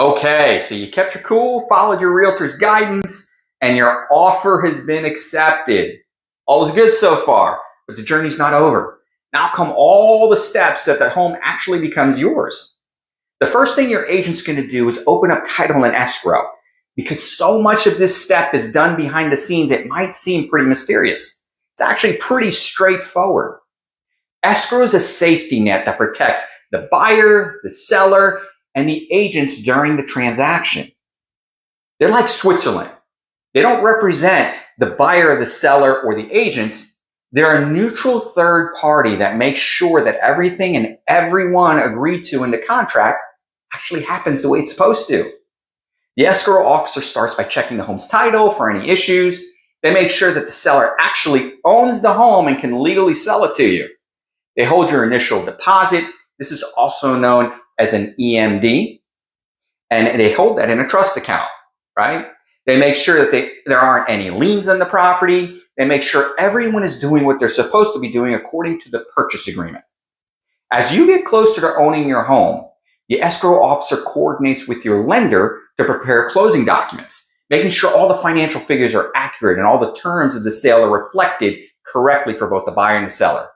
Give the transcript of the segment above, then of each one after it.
Okay, so you kept your cool, followed your realtor's guidance, and your offer has been accepted. All is good so far, but the journey's not over. Now come all the steps that the home actually becomes yours. The first thing your agent's going to do is open up title and escrow. Because so much of this step is done behind the scenes, it might seem pretty mysterious. It's actually pretty straightforward. Escrow is a safety net that protects the buyer, the seller, and the agents during the transaction. They're like Switzerland. They don't represent the buyer, the seller, or the agents. They're a neutral third party that makes sure that everything and everyone agreed to in the contract actually happens the way it's supposed to. The escrow officer starts by checking the home's title for any issues. They make sure that the seller actually owns the home and can legally sell it to you. They hold your initial deposit. This is also known as an EMD. And they hold that in a trust account, right? They make sure that there aren't any liens on the property. They make sure everyone is doing what they're supposed to be doing according to the purchase agreement. As you get closer to owning your home, the escrow officer coordinates with your lender to prepare closing documents, making sure all the financial figures are accurate and all the terms of the sale are reflected correctly for both the buyer and the seller.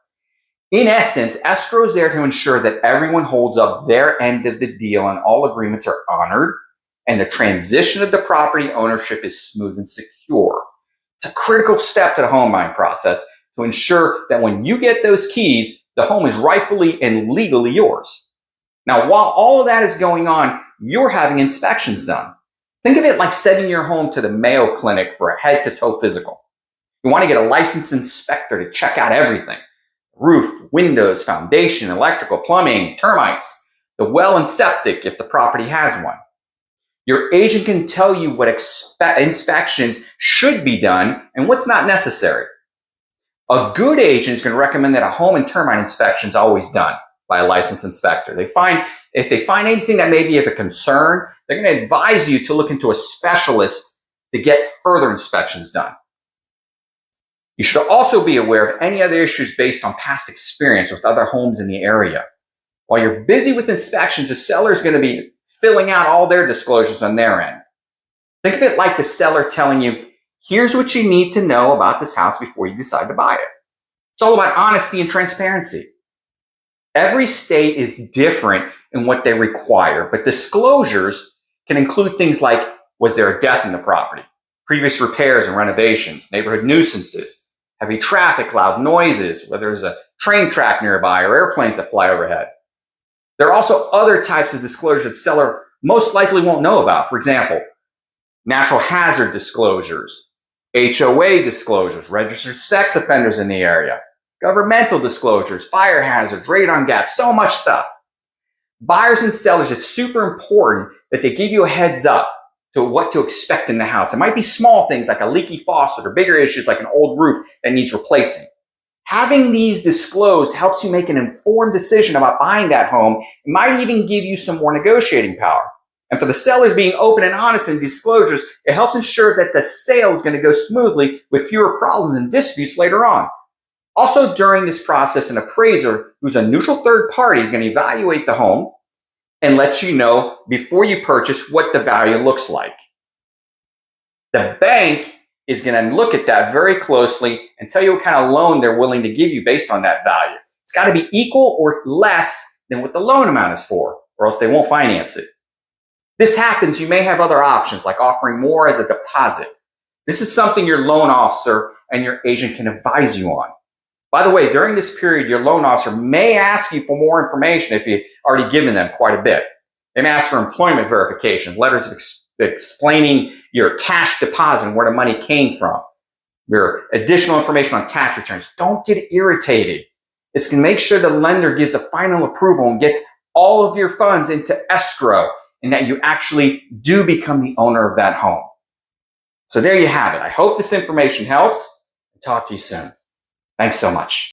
In essence, escrow is there to ensure that everyone holds up their end of the deal and all agreements are honored and the transition of the property ownership is smooth and secure. It's a critical step to the home buying process to ensure that when you get those keys, the home is rightfully and legally yours. Now, while all of that is going on, you're having inspections done. Think of it like sending your home to the Mayo Clinic for a head-to-toe physical. You want to get a licensed inspector to check out everything. Roof, windows, foundation, electrical, plumbing, termites, the well and septic if the property has one. Your agent can tell you what inspections should be done and what's not necessary. A good agent is going to recommend that a home and termite inspection is always done by a licensed inspector. If they find anything that may be of a concern, they're going to advise you to look into a specialist to get further inspections done. You should also be aware of any other issues based on past experience with other homes in the area. While you're busy with inspections, the seller is going to be filling out all their disclosures on their end. Think of it like the seller telling you, here's what you need to know about this house before you decide to buy it. It's all about honesty and transparency. Every state is different in what they require, but disclosures can include things like, was there a death in the property? Previous repairs and renovations, neighborhood nuisances, heavy traffic, loud noises, whether there's a train track nearby or airplanes that fly overhead. There are also other types of disclosures the seller most likely won't know about. For example, natural hazard disclosures, HOA disclosures, registered sex offenders in the area, governmental disclosures, fire hazards, radon gas, so much stuff. Buyers and sellers, it's super important that they give you a heads up to what to expect in the house. It might be small things like a leaky faucet or bigger issues like an old roof that needs replacing. Having these disclosed helps you make an informed decision about buying that home. It might even give you some more negotiating power. And for the sellers being open and honest in disclosures, it helps ensure that the sale is going to go smoothly with fewer problems and disputes later on. Also, during this process, an appraiser, who's a neutral third party, is going to evaluate the home and let you know before you purchase what the value looks like. The bank is going to look at that very closely and tell you what kind of loan they're willing to give you based on that value. It's got to be equal or less than what the loan amount is for, or else they won't finance it. This happens, you may have other options like offering more as a deposit. This is something your loan officer and your agent can advise you on. By the way, during this period, your loan officer may ask you for more information if you've already given them quite a bit. They may ask for employment verification, letters of explaining your cash deposit and where the money came from, your additional information on tax returns. Don't get irritated. It's going to make sure the lender gives a final approval and gets all of your funds into escrow and that you actually do become the owner of that home. So there you have it. I hope this information helps. Talk to you soon. Thanks so much.